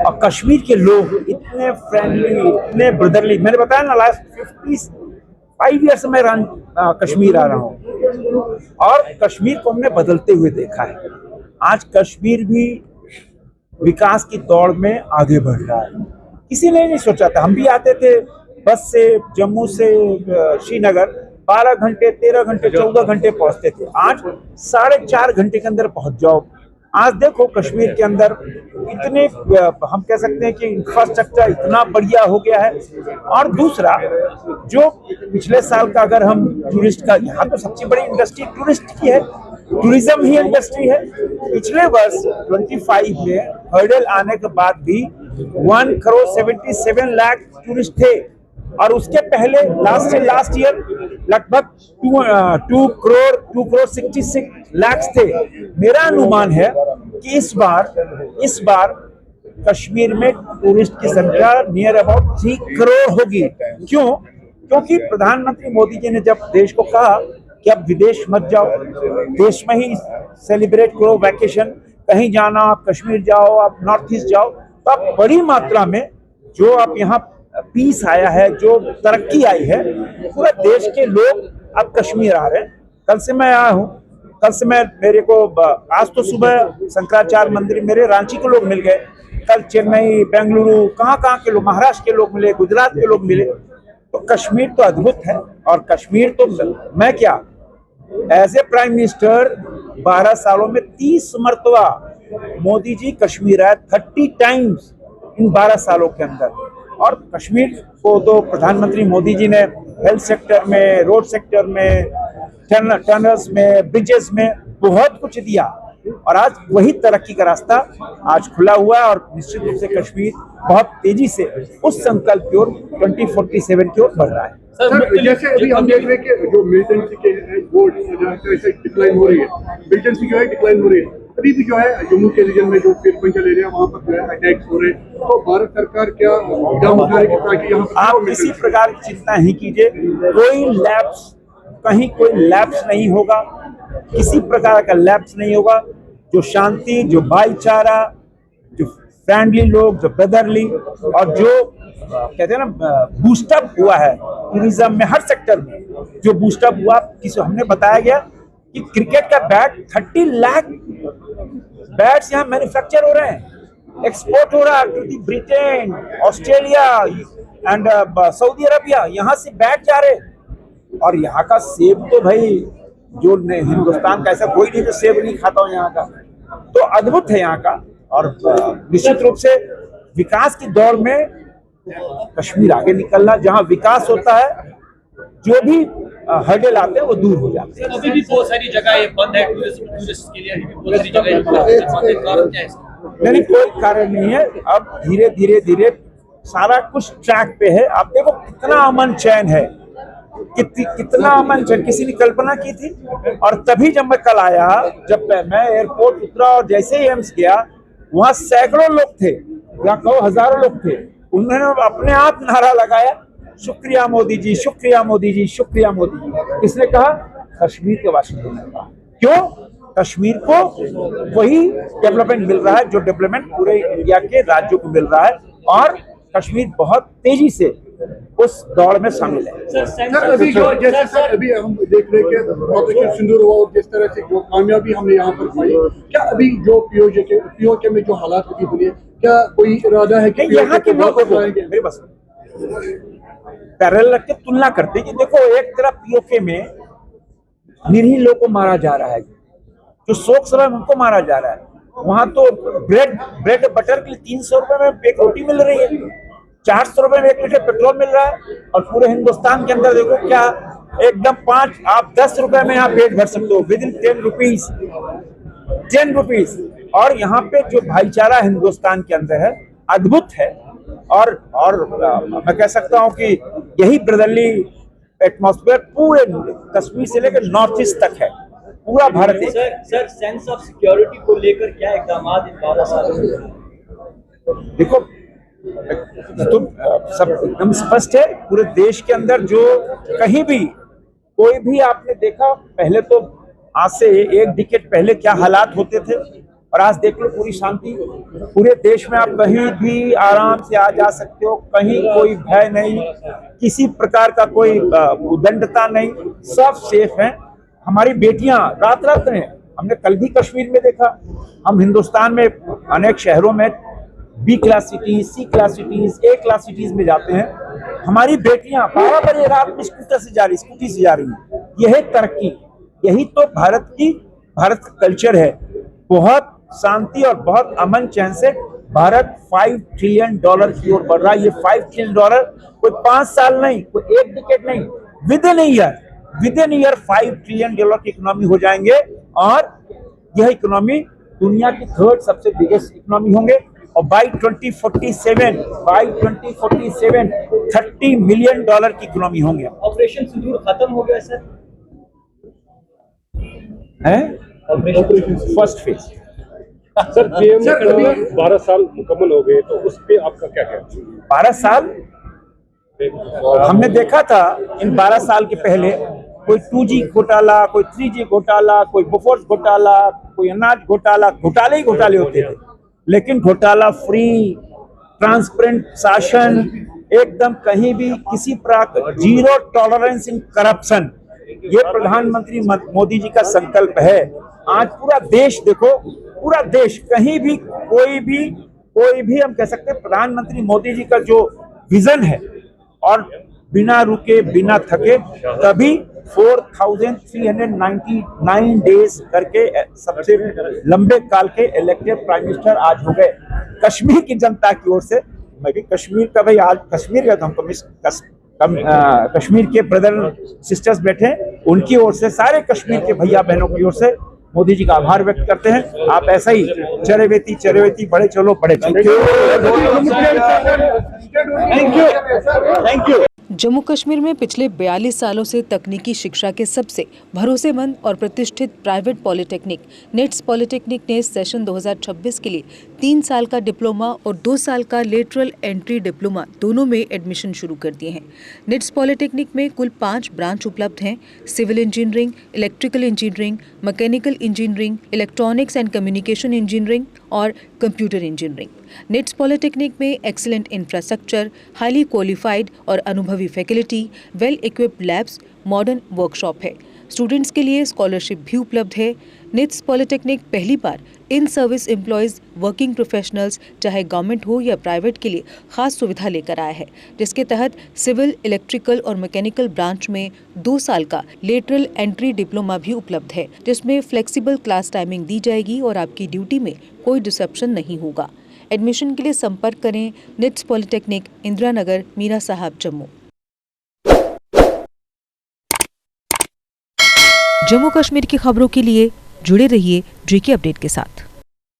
और कश्मीर के लोग इतने फ्रेंडली, इतने ब्रदरली। मैंने बताया ना, लास्ट 55 ईयर से मैं कश्मीर आ रहा हूँ और कश्मीर को हमने बदलते हुए देखा है। आज कश्मीर भी विकास की दौड़ में आगे बढ़ रहा है। किसी ने नहीं सोचा था। हम भी आते थे बस से, जम्मू से श्रीनगर 12 घंटे, 13 घंटे, 14 घंटे पहुंचते थे। आज 4.5 घंटे के अंदर पहुंच जाओ। आज देखो कश्मीर के अंदर इतने, हम कह सकते हैं कि इंफ्रास्ट्रक्चर इतना बढ़िया हो गया है। और दूसरा, जो पिछले साल का अगर हम टूरिस्ट का, यहाँ तो सबसे बड़ी इंडस्ट्री टूरिस्ट की है, टूरिज्म ही इंडस्ट्री है। पिछले वर्ष 25 में हर्डल आने के बाद भी 1,77 लाख टूरिस्ट थे और उसके पहले लास्ट ईयर लगभग 2 करोड़ 66 लाख थे। मेरा अनुमान है कि इस बार कश्मीर में टूरिस्ट की संख्या नियर अबाउट 3 करोड़ होगी। क्यों? क्योंकि प्रधानमंत्री मोदी जी ने जब देश को कहा कि अब विदेश मत जाओ, देश में ही सेलिब्रेट करो वैकेशन, कहीं जाना आप कश्मीर जाओ, आप नॉर्थ ईस्ट जाओ, तो अब बड़ी मात्रा में जो आप यहाँ पीस आया है, जो तरक्की आई है, पूरा देश के लोग अब कश्मीर आ रहे हैं। कल से मैं आया हूँ, कल से मेरे को आज तो सुबह शंकराचार्य मंदिर मेरे रांची के लोग मिल गए, कल चेन्नई, बेंगलुरु, कहाँ के लोग, महाराष्ट्र के लोग मिले, गुजरात के लोग मिले। तो कश्मीर तो अद्भुत है। और कश्मीर तो मैं क्या, एज ए प्राइम मिनिस्टर 12 सालों में 30 मरतबा मोदी जी कश्मीर आए, 30 टाइम्स इन 12 सालों के अंदर। और कश्मीर को तो प्रधानमंत्री मोदी जी ने हेल्थ सेक्टर में, रोड सेक्टर में, टनल्स में, ब्रिजेस में बहुत कुछ दिया और आज वही तरक्की का रास्ता आज खुला हुआ है। और निश्चित रूप से कश्मीर बहुत तेजी से उस संकल्प की ओर 2047 की ओर बढ़ रहा है। सर, जैसे अभी हम देख रहे हैं कि जो मिलिटेंसी के वो डिक्लाइन हो रही है, मिलिटेंसी जो है डिक्लाइन हो रही है। अभी भी जो है जम्मू के रीजन में जो पंचल एरिया वहाँ पर जो है अटैक्स हो रहे हैं, तो भारत सरकार क्या कदम उठाएगी ताकि यहाँ पर आप किसी प्रकार की चिंता नहीं कीजिए, कोई लैप्स नहीं होगा, किसी प्रकार का लैप्स नहीं होगा। जो शांति, जो भाईचारा, जो फ्रेंडली लोग, जो ब्रदरली, और जो कहते हैं ना बूस्टअप हुआ है टूरिज्म में, हर सेक्टर में जो बूस्टअप हुआ, किसी हमने बताया गया कि क्रिकेट का बैट 30 लाख बैट्स यहाँ मैन्युफैक्चर हो रहे हैं, एक्सपोर्ट हो रहा है Britain, Australia and Saudi Arabia, यहाँ से बैट जा रहे। और यहाँ का सेब तो भाई, जो हिंदुस्तान का ऐसा कोई नहीं जो सेब नहीं खाता हो यहाँ का, तो अद्भुत है यहाँ का। और निश्चित रूप से विकास की दौड़ में कश्मीर आगे निकलना, जहाँ विकास होता है, जो भी हर्डल आते हैं वो दूर हो जाते हैं। अभी भी बहुत सारी जगह ये बंद है टूरिस्ट के लिए, अभी भी बहुत सारी जगह बंद है। कारण क्या है? नहीं, कोई कारण नहीं है। अब धीरे सारा कुछ ट्रैक पे है। आप देखो कितना अमन चैन है, कितना अमन चैन किसी ने कल्पना की थी। और तभी जब मैं कल आया, जब मैं एयरपोर्ट उतरा और जैसे ही एम्स गया, वहां सैकड़ों लोग थे या कहो हजारों लोग थे। उन्होंने अपने आप नारा लगाया, शुक्रिया मोदी जी, शुक्रिया मोदी जी, शुक्रिया मोदी जी। किसने कहा? कश्मीर के वासियों ने कहा। क्यों? कश्मीर को वही डेवलपमेंट मिल रहा है जो डेवलपमेंट पूरे इंडिया के राज्यों को मिल रहा है, और कश्मीर बहुत तेजी से उस दौड़ में शामिल है। सर, अभी जो जैसे सर अभी हम देख रहे हैं कि ऑपरेशन सिंदूर हुआ और जिस तरह से जो कामयाबी हमने यहाँ पर पाई, क्या अभी जो पीओके में जो हालात अभी बने, क्या कोई इरादा है कि यहाँ के लोगों को मेरे बस पैरेलल रख के तुलना करते हैं कि देखो, एक तरफ पीओके में निरीह लोगों को मारा जा रहा है, जो शोक सभा में उनको मारा जा रहा है। वहां तो ब्रेड बटर के लिए 300 रुपए में एक रोटी मिल रही है, 400 रुपए में 1 लीटर पेट्रोल मिल रहा है। और पूरे हिंदुस्तान के अंदर देखो क्या एकदम आप 10 रुपए में यहाँ पेट भर सकते हो, विद इन 10 रुपीज। और यहाँ पे जो भाईचारा हिंदुस्तान के अंदर है, अद्भुत है। और मैं कह सकता हूँ कि यही ब्रदरली एटमॉस्फेयर पूरे कश्मीर से लेकर नॉर्थ ईस्ट तक है, पूरा भारत है। सर, सेंस ऑफ सिक्योरिटी को लेकर क्या इकदाम इन 12 सालों में? देखो, तो सब एकदम स्पष्ट है पूरे देश के अंदर। जो कहीं भी कोई भी आपने देखा, पहले तो आज से 1 डिकेड पहले क्या हालात होते थे और आज देख लो पूरी शांति, पूरे देश में आप कहीं भी आराम से आ जा सकते हो, कहीं कोई भय नहीं, किसी प्रकार का कोई उद्दंडता नहीं, सब सेफ हैं। हमारी बेटियां रात रात हैं, हमने कल भी कश्मीर में देखा, हम हिंदुस्तान में अनेक शहरों में बी क्लास सिटीज, सी क्लास सिटीज, ए क्लास सिटीज में जाते हैं, हमारी बेटियां 12 बजे रात में स्कूटी से जा रही हैं। यही तरक्की, यही तो भारत का कल्चर है। बहुत शांति और बहुत अमन चैन से भारत $5 ट्रिलियन की ओर बढ़ रहा है। ये $5 ट्रिलियन कोई 5 साल नहीं, कोई एक डिकेड नहीं, विद इन ईयर $5 ट्रिलियन की इकोनॉमी हो जाएंगे और यह इकोनॉमी दुनिया की 3rd सबसे बिगेस्ट इकोनॉमी होंगे। और बाई 2047 $30 मिलियन की इकोनॉमी होंगे। ऑपरेशन सिंदूर खत्म हो गया sir? Operation first phase. Sir PM ने कहा 12 साल मुकम्मल हो गए, तो उस पे आपका क्या कहना है? 12 साल हमने देखा था, इन 12 साल के पहले कोई 2G घोटाला, कोई 3G घोटाला, कोई बोफोर्स घोटाला, कोई अनाज घोटाला, घोटाले ही घोटाले होते थे। लेकिन घोटाला फ्री, ट्रांसपेरेंट शासन, एकदम कहीं भी किसी प्रकार, जीरो टॉलरेंस इन करप्शन, ये प्रधानमंत्री मोदी जी का संकल्प है। आज पूरा देश देखो, पूरा देश कहीं भी कोई भी हम कह सकते हैं प्रधानमंत्री मोदी जी का जो विजन है, और बिना रुके बिना थके तभी 4399 डेज करके सबसे लंबे काल के इलेक्टेड प्राइम मिनिस्टर आज हो गए। कश्मीर की जनता की ओर से, मैं भी कश्मीर का भाई, आज कश्मीर गया था, हमको कश्मीर के ब्रदर सिस्टर्स बैठे, उनकी ओर से, सारे कश्मीर के भैया बहनों की ओर से मोदी जी का आभार व्यक्त करते हैं। आप ऐसा ही चरेवेती बढ़े चलो, बढ़े चलो। Thank you. जम्मू कश्मीर में पिछले 42 सालों से तकनीकी शिक्षा के सबसे भरोसेमंद और प्रतिष्ठित प्राइवेट पॉलिटेक्निक निट्स पॉलिटेक्निक ने सेशन 2026 के लिए 3 साल का डिप्लोमा और 2 साल का लेटरल एंट्री डिप्लोमा दोनों में एडमिशन शुरू कर दिए हैं। निट्स पॉलिटेक्निक में कुल 5 ब्रांच उपलब्ध हैं: civil engineering, electrical engineering, mechanical engineering, electronics and communication engineering और कंप्यूटर इंजीनियरिंग। निट्स पॉलिटेक्निक में एक्सीलेंट इंफ्रास्ट्रक्चर, हाईली क्वालिफाइड और अनुभवी faculty, well equipped labs, modern workshop है। स्टूडेंट्स के लिए स्कॉलरशिप भी उपलब्ध है। निट्स पॉलिटेक्निक पहली बार in service employees, working professionals, चाहे गवर्नमेंट हो या प्राइवेट, के लिए खास सुविधा लेकर आया है, जिसके तहत सिविल, इलेक्ट्रिकल और मैकेनिकल ब्रांच में 2 साल का लेटरल एंट्री डिप्लोमा भी उपलब्ध है, जिसमें फ्लेक्सिबल क्लास टाइमिंग दी जाएगी और आपकी ड्यूटी में कोई डिसरप्शन नहीं होगा। एडमिशन के लिए संपर्क करें निट्स पॉलिटेक्निक, इंदिरा नगर, मीरा साहब, जम्मू। जम्मू कश्मीर की खबरों के लिए जुड़े रहिए JK अपडेट के साथ।